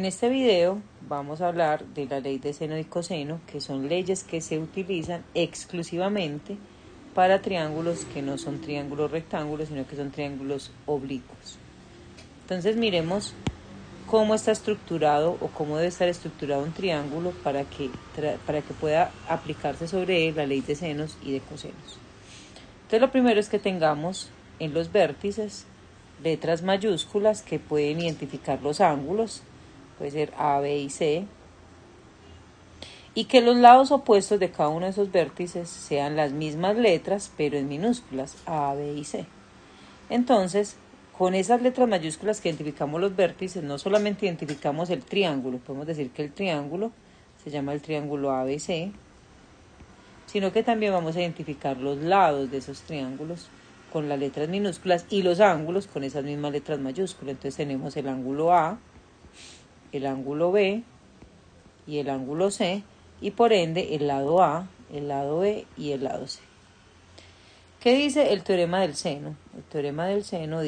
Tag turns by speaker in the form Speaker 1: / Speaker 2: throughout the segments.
Speaker 1: este video vamos a hablar de la ley de seno y coseno, que son leyes que se utilizan exclusivamente para triángulos que no son triángulos rectángulos, sino que son triángulos oblicuos. Entonces miremos cómo está estructurado o cómo debe estar estructurado un triángulo para que pueda aplicarse sobre él la ley de senos y de cosenos. Entonces lo primero es que tengamos en los vértices letras mayúsculas que pueden identificar los ángulos, puede ser A, B y C, y que los lados opuestos de cada uno de esos vértices sean las mismas letras pero en minúsculas, A, B y C. Entonces, con esas letras mayúsculas que identificamos los vértices, no solamente identificamos el triángulo, podemos decir que el triángulo se llama el triángulo ABC, sino que también vamos a identificar los lados de esos triángulos con las letras minúsculas y los ángulos con esas mismas letras mayúsculas. Entonces tenemos el ángulo A, el ángulo B y el ángulo C, y por ende el lado A, el lado B y el lado C. ¿Qué dice el teorema del seno? El teorema del seno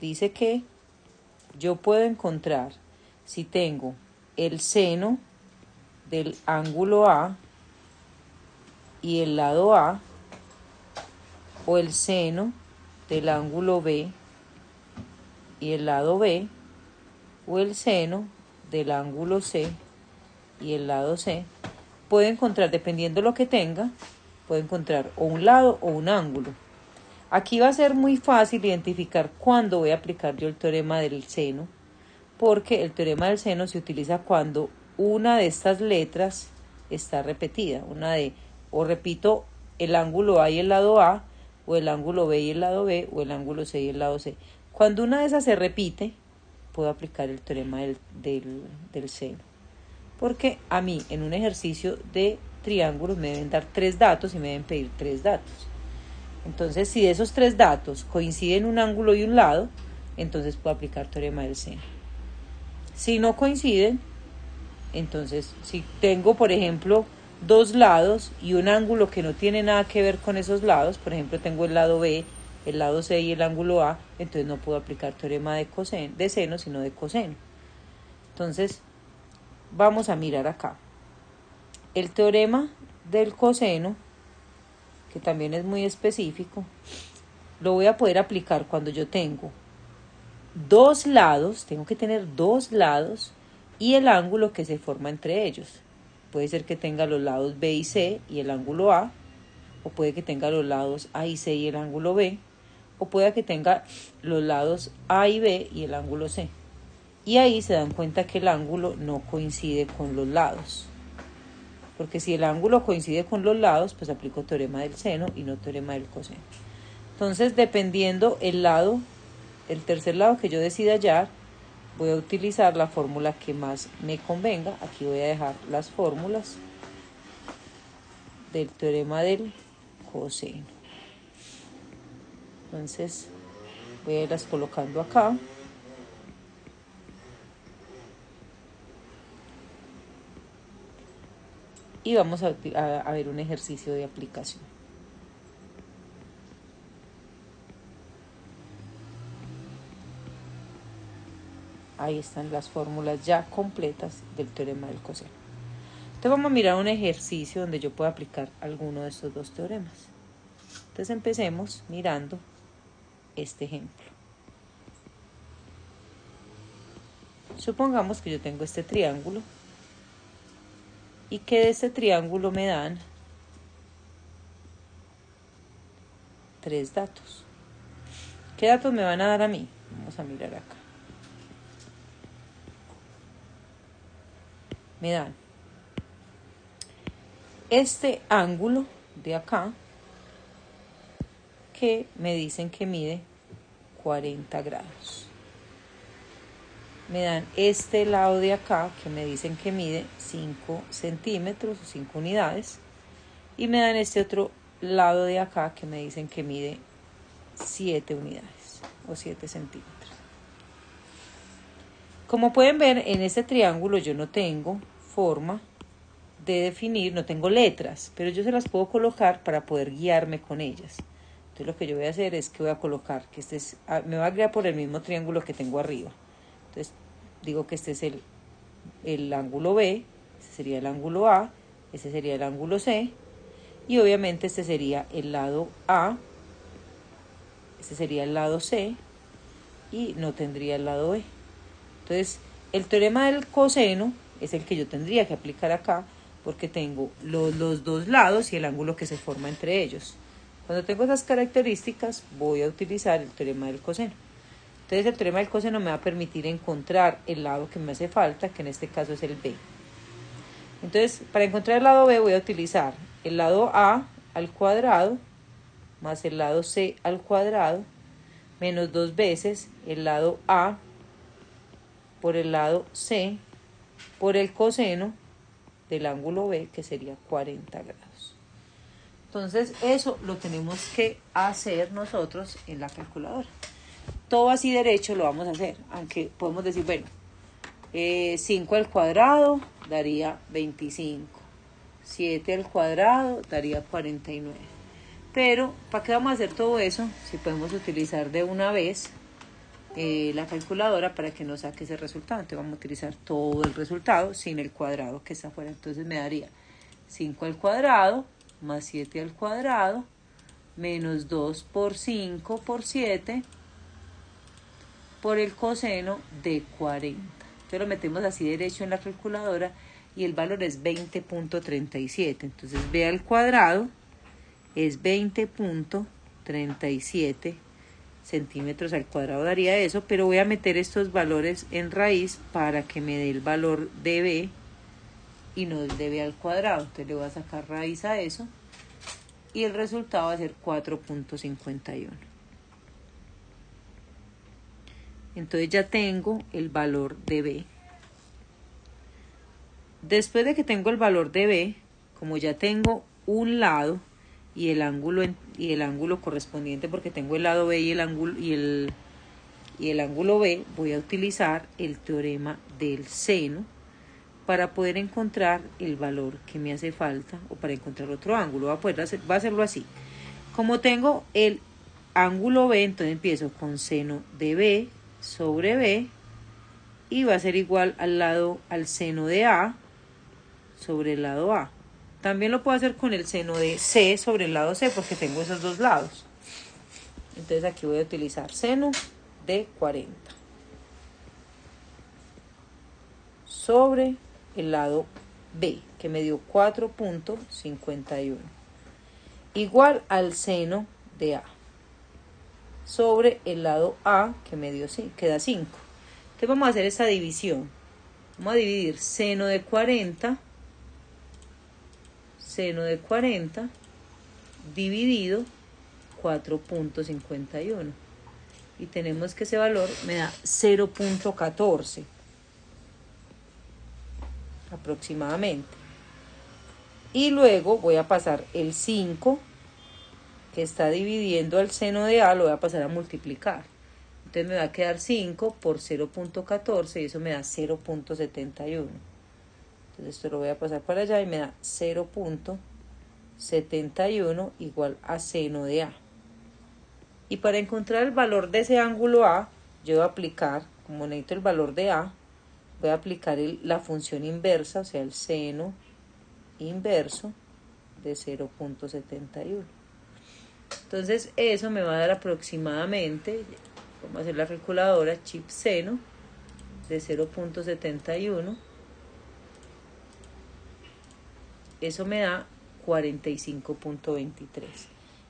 Speaker 1: dice que yo puedo encontrar, si tengo el seno del ángulo A y el lado A, o el seno del ángulo B y el lado B, o el seno del ángulo C y el lado C, puedo encontrar, dependiendo de lo que tenga, puedo encontrar o un lado o un ángulo. Aquí va a ser muy fácil identificar cuándo voy a aplicar yo el teorema del seno, porque el teorema del seno se utiliza cuando una de estas letras está repetida, o repito el ángulo A y el lado A, o el ángulo B y el lado B, o el ángulo C y el lado C. Cuando una de esas se repite, puedo aplicar el teorema del seno. Porque a mí en un ejercicio de triángulos me deben dar 3 datos y me deben pedir 3 datos. Entonces, si de esos 3 datos coinciden un ángulo y un lado, entonces puedo aplicar teorema del seno. Si no coinciden, entonces si tengo, por ejemplo, 2 lados y un ángulo que no tiene nada que ver con esos lados, por ejemplo, tengo el lado B, el lado C y el ángulo A, entonces no puedo aplicar teorema de seno, sino de coseno. Entonces, vamos a mirar acá. El teorema del coseno, que también es muy específico, lo voy a poder aplicar cuando yo tengo 2 lados, tengo que tener 2 lados y el ángulo que se forma entre ellos. Puede ser que tenga los lados B y C y el ángulo A, o puede que tenga los lados A y C y el ángulo B, o puede que tenga los lados A y B y el ángulo C. Y ahí se dan cuenta que el ángulo no coincide con los lados. Porque si el ángulo coincide con los lados, pues aplico teorema del seno y no teorema del coseno. Entonces, dependiendo el lado, el tercer lado que yo decida hallar, voy a utilizar la fórmula que más me convenga. Aquí voy a dejar las fórmulas del teorema del coseno. Entonces, voy a irlas colocando acá. Y vamos a ver un ejercicio de aplicación. Ahí están las fórmulas ya completas del teorema del coseno. Entonces vamos a mirar un ejercicio donde yo pueda aplicar alguno de estos 2 teoremas. Entonces empecemos mirando este ejemplo. Supongamos que yo tengo este triángulo y que de este triángulo me dan 3 datos. ¿Qué datos me van a dar a mí? Vamos a mirar acá. Me dan este ángulo de acá, que me dicen que mide 40 grados. Me dan este lado de acá, que me dicen que mide 5 centímetros o 5 unidades. Y me dan este otro lado de acá, que me dicen que mide 7 unidades o 7 centímetros. Como pueden ver, en este triángulo yo no tengo forma de definir, no tengo letras, pero yo se las puedo colocar para poder guiarme con ellas. Entonces lo que yo voy a hacer es que voy a colocar que me va a guiar por el mismo triángulo que tengo arriba. Entonces digo que este es el ángulo B, este sería el ángulo A, este sería el ángulo C, y obviamente este sería el lado A, este sería el lado C, y no tendría el lado B. Entonces, el teorema del coseno es el que yo tendría que aplicar acá, porque tengo los dos lados y el ángulo que se forma entre ellos. Cuando tengo esas características, voy a utilizar el teorema del coseno. Entonces, el teorema del coseno me va a permitir encontrar el lado que me hace falta, que en este caso es el B. Entonces, para encontrar el lado B voy a utilizar el lado A al cuadrado más el lado C al cuadrado menos 2 veces el lado A por el lado C por el coseno del ángulo B, que sería 40 grados. Entonces eso lo tenemos que hacer nosotros en la calculadora. Todo así derecho lo vamos a hacer, aunque podemos decir, bueno, 5 al cuadrado daría 25, 7 al cuadrado daría 49. Pero, ¿para qué vamos a hacer todo eso? Si podemos utilizar de una vez la calculadora para que nos saque ese resultado. Entonces vamos a utilizar todo el resultado sin el cuadrado que está afuera. Entonces me daría 5 al cuadrado más 7 al cuadrado menos 2 por 5 por 7 por el coseno de 40. Entonces lo metemos así derecho en la calculadora y el valor es 20.37. Entonces b al cuadrado es 20.37 centímetros al cuadrado daría eso, pero voy a meter estos valores en raíz para que me dé el valor de B y no el de B al cuadrado. Entonces le voy a sacar raíz a eso y el resultado va a ser 4.51. Entonces ya tengo el valor de B. Después de que tengo el valor de B, como ya tengo un lado y el ángulo correspondiente, porque tengo el lado B y el ángulo B, voy a utilizar el teorema del seno para poder encontrar el valor que me hace falta, o para encontrar otro ángulo. Va a hacerlo así. Como tengo el ángulo B, entonces empiezo con seno de B sobre B y va a ser igual al seno de A sobre el lado A. También lo puedo hacer con el seno de C sobre el lado C, porque tengo esos dos lados. Entonces aquí voy a utilizar seno de 40 sobre el lado B, que me dio 4.51, igual al seno de A sobre el lado A, que me dio queda 5. Entonces vamos a hacer esa división. Vamos a dividir seno de 40 dividido 4.51 y tenemos que ese valor me da 0.14 aproximadamente. Y luego voy a pasar el 5 que está dividiendo al seno de A, lo voy a pasar a multiplicar. Entonces me va a quedar 5 por 0.14 y eso me da 0.71. Entonces esto lo voy a pasar para allá y me da 0.71 igual a seno de A. Y para encontrar el valor de ese ángulo A, yo voy a aplicar, como necesito el valor de A, voy a aplicar la función inversa, o sea, el seno inverso de 0.71. Entonces eso me va a dar aproximadamente, vamos a hacer la calculadora, chip seno de 0.71. Eso me da 45.23.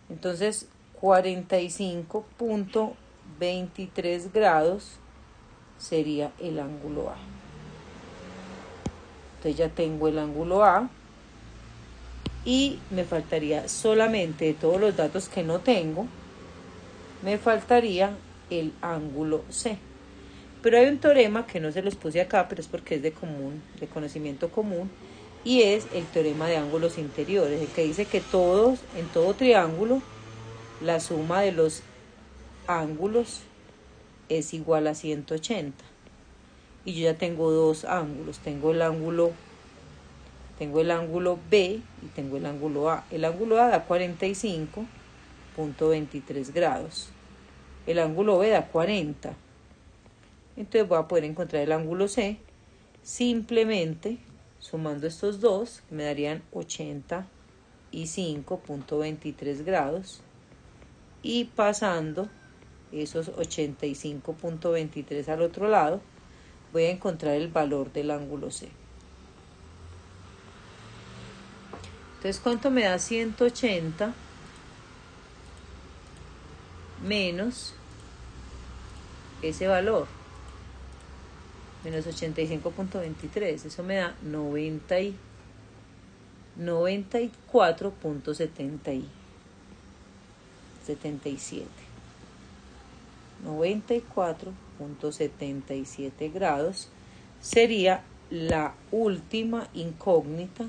Speaker 1: Entonces 45.23 grados sería el ángulo A. Entonces ya tengo el ángulo A y me faltaría solamente, de todos los datos que no tengo, me faltaría el ángulo C. Pero hay un teorema que no se los puse acá, pero es porque es de conocimiento común, y es el teorema de ángulos interiores, el que dice que en todo triángulo la suma de los ángulos es igual a 180. Y yo ya tengo dos ángulos, tengo el ángulo B y tengo el ángulo A. El ángulo A da 45 .23 grados. El ángulo B da 40. Entonces voy a poder encontrar el ángulo C simplemente sumando estos dos, que me darían 85.23 grados, y pasando esos 85.23 al otro lado, voy a encontrar el valor del ángulo C. Entonces, ¿cuánto me da 180 menos ese valor? Menos 85.23, eso me da 94.77. 94.77 grados sería la última incógnita,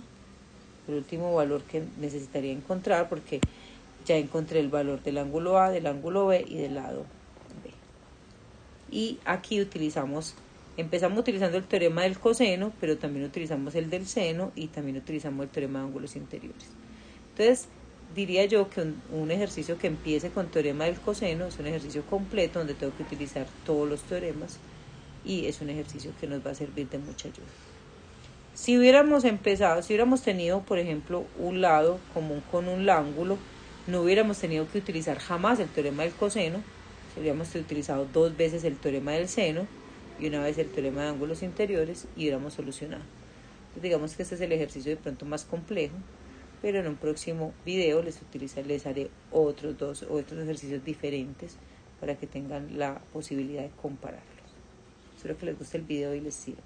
Speaker 1: el último valor que necesitaría encontrar, porque ya encontré el valor del ángulo A, del ángulo B y del lado B. Y aquí empezamos utilizando el teorema del coseno, pero también utilizamos el del seno y también utilizamos el teorema de ángulos interiores. Entonces, diría yo que un ejercicio que empiece con teorema del coseno es un ejercicio completo donde tengo que utilizar todos los teoremas y es un ejercicio que nos va a servir de mucha ayuda. Si hubiéramos tenido, por ejemplo, un lado común con un ángulo, no hubiéramos tenido que utilizar jamás el teorema del coseno, hubiéramos utilizado 2 veces el teorema del seno y una vez el teorema de ángulos interiores y hubiéramos solucionado. Entonces, digamos que este es el ejercicio de pronto más complejo, pero en un próximo video les haré otros ejercicios diferentes para que tengan la posibilidad de compararlos. Espero que les guste el video y les sirva.